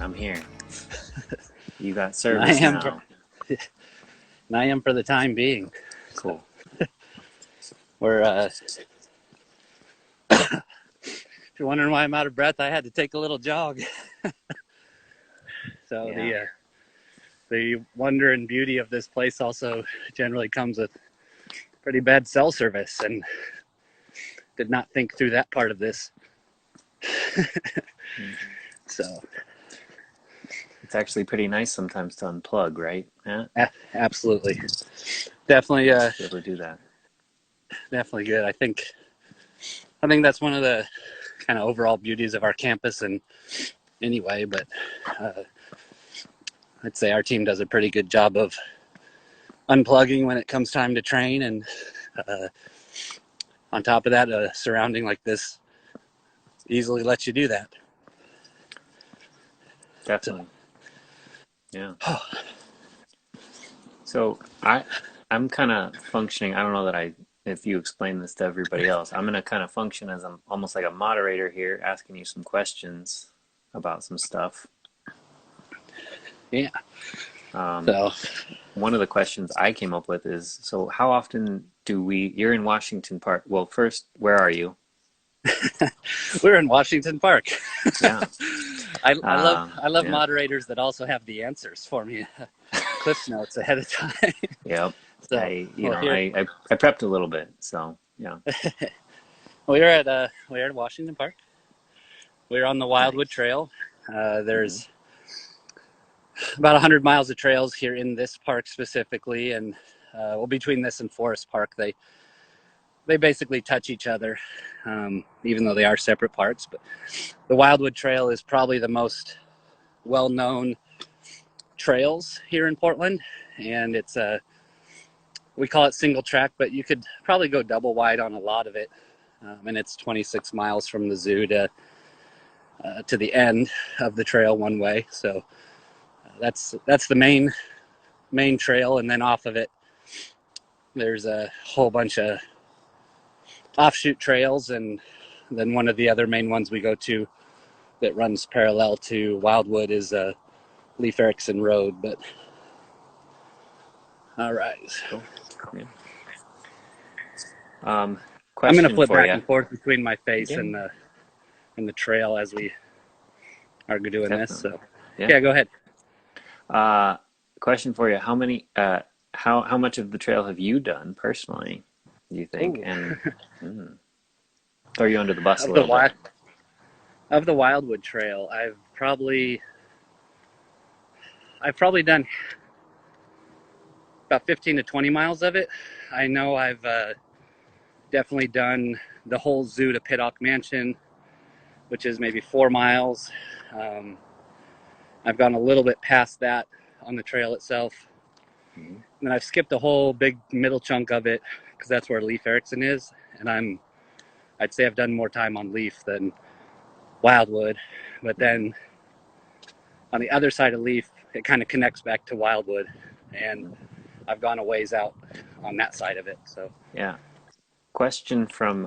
I'm here. You got And I service am for, now. and I am for the time being. So Cool. we're if you're wondering why I'm out of breath, I had to take a little jog. So Yeah, the wonder and beauty of this place also generally comes with pretty bad cell service, and did not think through that part of this. So it's actually pretty nice sometimes to unplug, right, Matt? absolutely, definitely, Nice to be able to do that. definitely good. I think that's one of the kind of overall beauties of our campus, and anyway, but uh, I'd say our team does a pretty good job of unplugging when it comes time to train, and uh, on top of that, a surrounding like this easily lets you do that. So, Definitely. Yeah. So I'm kind of functioning. I don't know that if you explain this to everybody else, I'm gonna kind of function as I'm almost like a moderator here, asking you some questions about some stuff. yeah. Um, So One of the questions I came up with is, so how often you're in Washington Park. Well, first, where are you? we're in Washington Park. Yeah. I love Um, I love yeah. moderators that also have the answers for me, cliff notes ahead of time. Yep. So I, you well know, here I prepped a little bit, so yeah. we're at Washington Park. We're on the Wildwood Nice. Trail. Hmm. There's about 100 miles of trails here in this park specifically, and well, between this and Forest Park, they basically touch each other, even though they are separate parks. But the Wildwood Trail is probably the most well-known trails here in Portland, and it's a we call it single track, but you could probably go double wide on a lot of it. And it's 26 miles from the zoo to the end of the trail one way. So that's the main trail, and then off of it, there's a whole bunch of offshoot trails, and then one of the other main ones we go to that runs parallel to Wildwood is Leif Erickson Road. But all right, Cool. Yeah. Um, I'm gonna Question flip for back you. and forth between my face Yeah, and the trail as we are doing this. definitely. So Yeah. yeah, go ahead. Uh, Question for you. How much of the trail have you done personally, do you think? Oh, And throw you under the bus a of the little bit. wild of the Wildwood Trail, I've probably done about 15 to 20 miles of it. I know I've definitely done the whole zoo to Pittock Mansion, which is maybe 4 miles. Um, I've gone a little bit past that on the trail itself. Mhm. And then I've skipped a whole big middle chunk of it because that's where Leif Erickson is. And I'd say I've done more time on Leif than Wildwood. But Mhm. then on the other side of Leif, it kind of connects back to Wildwood. And Mhm. I've gone a ways out on that side of it. So Yeah. Question from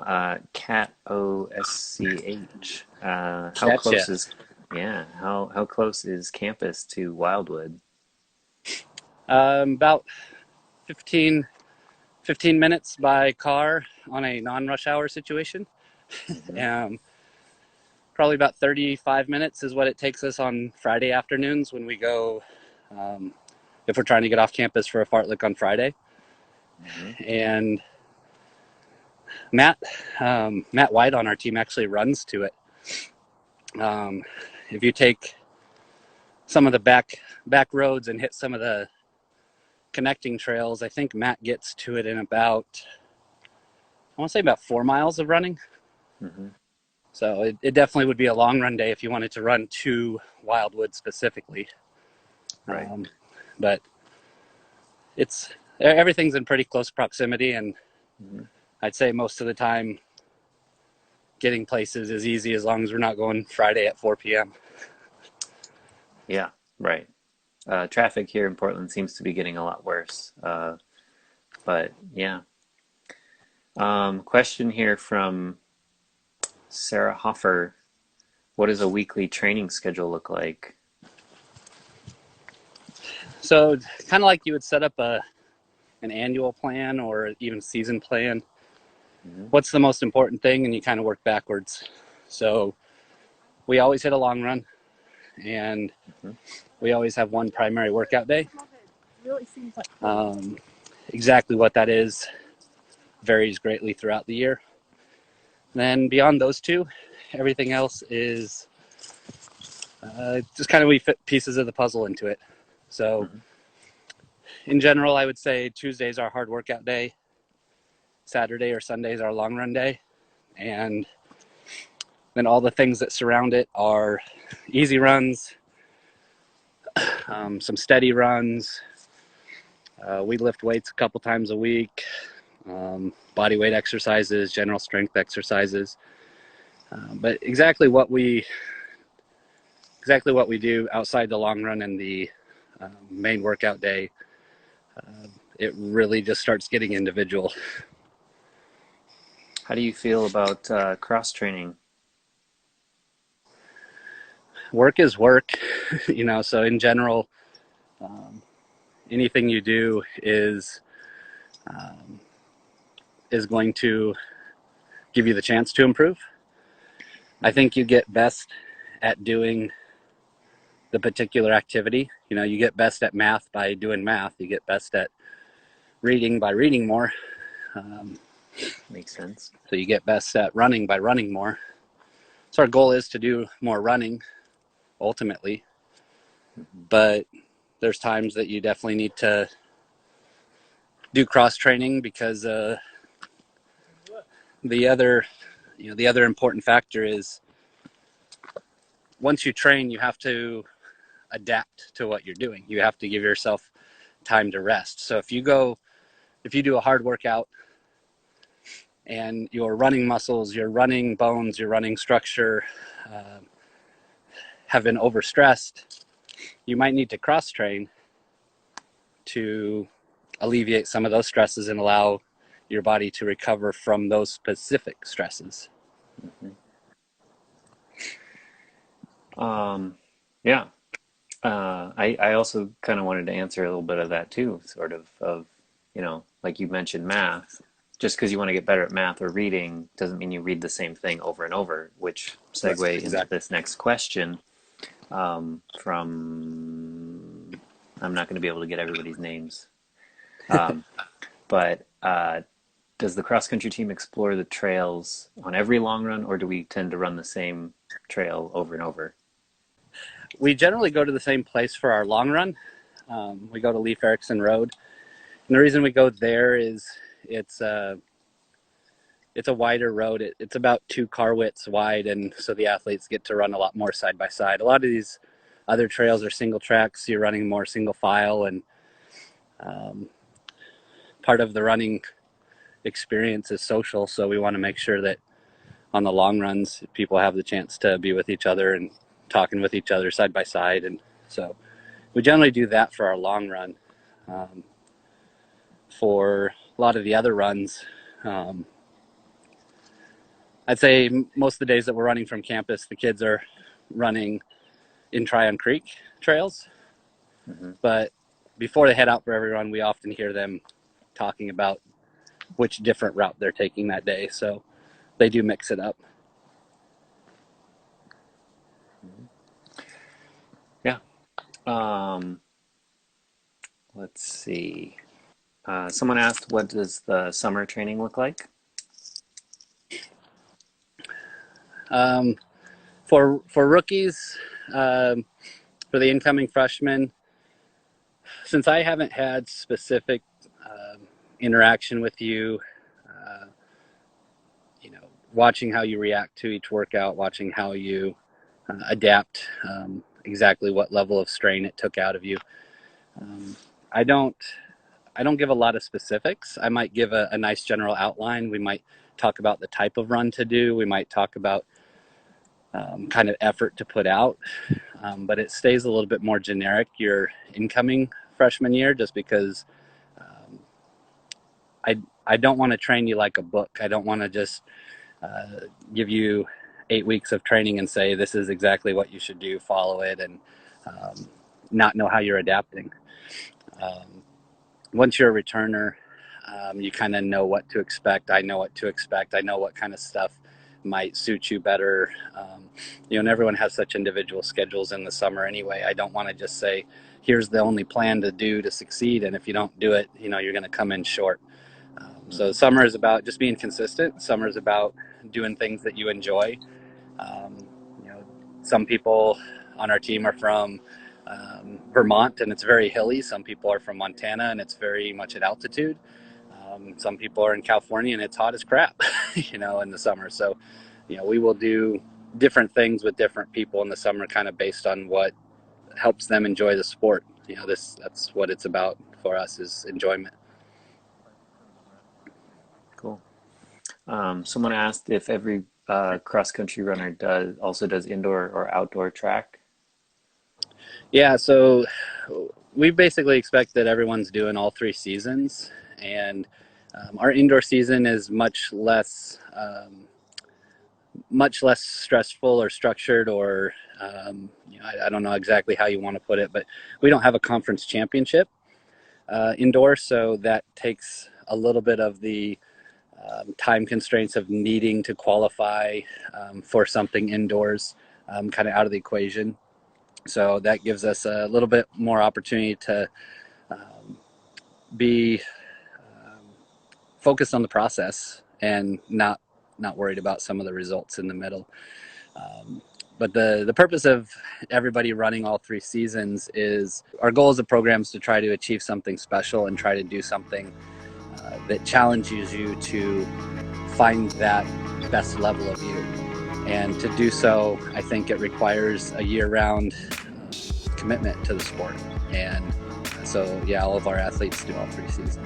Cat OSCH. How gotcha. close is how close is campus to Wildwood? About 15, 15 minutes by car on a non-rush hour situation. Hmm. Um, Probably about 35 minutes is what it takes us on Friday afternoons when we go, um, if we're trying to get off campus for a fartlek on Friday. Hmm. And Matt, Matt White on our team actually runs to it. Um, if you take some of the back roads and hit some of the connecting trails, I think Matt gets to it in about, I want to say about 4 miles of running. Hmm. So it definitely would be a long run day if you wanted to run to Wildwood specifically. Right. Um, but it's everything's in pretty close proximity, and Hmm. I'd say most of the time getting places is easy as long as we're not going Friday at 4 p.m. Yeah. Right. Traffic here in Portland seems to be getting a lot worse. But yeah. Question here from Sarah Hoffer. What does a weekly training schedule look like? So kind of like you would set up an annual plan or even season plan. Hmm. What's the most important thing? And you kind of work backwards. So we always hit a long run, and Hmm. we always have one primary workout day. Um, exactly what that is varies greatly throughout the year. Then beyond those two, everything else is just kind of we fit pieces of the puzzle into it. So Hmm. in general, I would say Tuesday's our hard workout day, Saturday or Sunday's our long run day, and then all the things that surround it are easy runs, some steady runs. We lift weights a couple times a week, body weight exercises, general strength exercises. But exactly what we do outside the long run and the main workout day, it really just starts getting individual. How do you feel about cross training? Work is work, So in general, anything you do is going to give you the chance to improve. I Hmm. think you get best at doing the particular activity. You get best at math by doing math. You get best at reading by reading more. Um, Makes sense. so you get best at running by running more. So our goal is to do more running ultimately, Hmm. but there's times that you definitely need to do cross training because the other the other important factor is once you train, you have to adapt to what you're doing. You have to give yourself time to rest. So if you do a hard workout and your running muscles, your running bones, your running structure uh, have been overstressed, you might need to cross train to alleviate some of those stresses and allow your body to recover from those specific stresses. Hmm. Yeah. I also kind of wanted to answer a little bit of that too, sort of, like you mentioned math. Just because you want to get better at math or reading doesn't mean you read the same thing over and over, which Right, segue into exactly. this next question from, I'm not going to be able to get everybody's names, um, but does the cross country team explore the trails on every long run, or do we tend to run the same trail over and over? We generally go to the same place for our long run. We go to Leif Erickson Road, and the reason we go there is it's uh, it's a wider road. It's about 2 car widths wide, and so the athletes get to run a lot more side by side. A lot of these other trails are single tracks. So you're running more single file, and um, part of the running experience is social. So we want to make sure that on the long runs, people have the chance to be with each other and talking with each other side by side. And so we generally do that for our long run. Um, for a lot of the other runs, um, I'd say most of the days that we're running from campus, the kids are running in Tryon Creek trails. Hmm. But before they head out for every run, we often hear them talking about which different route they're taking that day. So they do mix it up. Yeah. Um, let's see. Someone asked, what does the summer training look like? Um, for rookies, um, for the incoming freshmen, since I haven't had specific interaction with you, uh, watching how you react to each workout, watching how you adapt, exactly what level of strain it took out of you. Um, I don't I don't give a lot of specifics. I might give a nice general outline. We might talk about the type of run to do. We might talk about kind of effort to put out, but it stays a little bit more generic your incoming freshman year, just because um, I I don't want to train you like a book. I don't want to just give you 8 weeks of training and say this is exactly what you should do, follow it, and um, not know how you're adapting. Once you're a returner, you kind of know what to expect. I know what to expect. I know what kind of stuff might suit you better. And everyone has such individual schedules in the summer anyway. I don't want to just say, here's the only plan to do to succeed, and if you don't do it, you're going to come in short. So summer is about just being consistent. Summer is about doing things that you enjoy. Some people on our team are from Vermont, and it's very hilly. Some people are from Montana, and it's very much at altitude. Some people are in California, and it's hot as crap, in the summer. So, we will do different things with different people in the summer, kind of based on what helps them enjoy the sport. That's what it's about for us, is enjoyment. Cool. Someone asked if every cross-country runner does indoor or outdoor track. Yeah, so we basically expect that everyone's doing all 3 seasons, and our indoor season is much less stressful or structured, or I don't know exactly how you want to put it, but we don't have a conference championship indoor, so that takes a little bit of the time constraints of needing to qualify for something indoors kind of out of the equation. So that gives us a little bit more opportunity to be focused on the process and not worried about some of the results in the middle. But the purpose of everybody running all 3 seasons is, our goal as a program is to try to achieve something special and try to do something that challenges you to find that best level of you. And to do so, I think it requires a year-round commitment to the sport. And so, yeah, all of our athletes do all 3 seasons.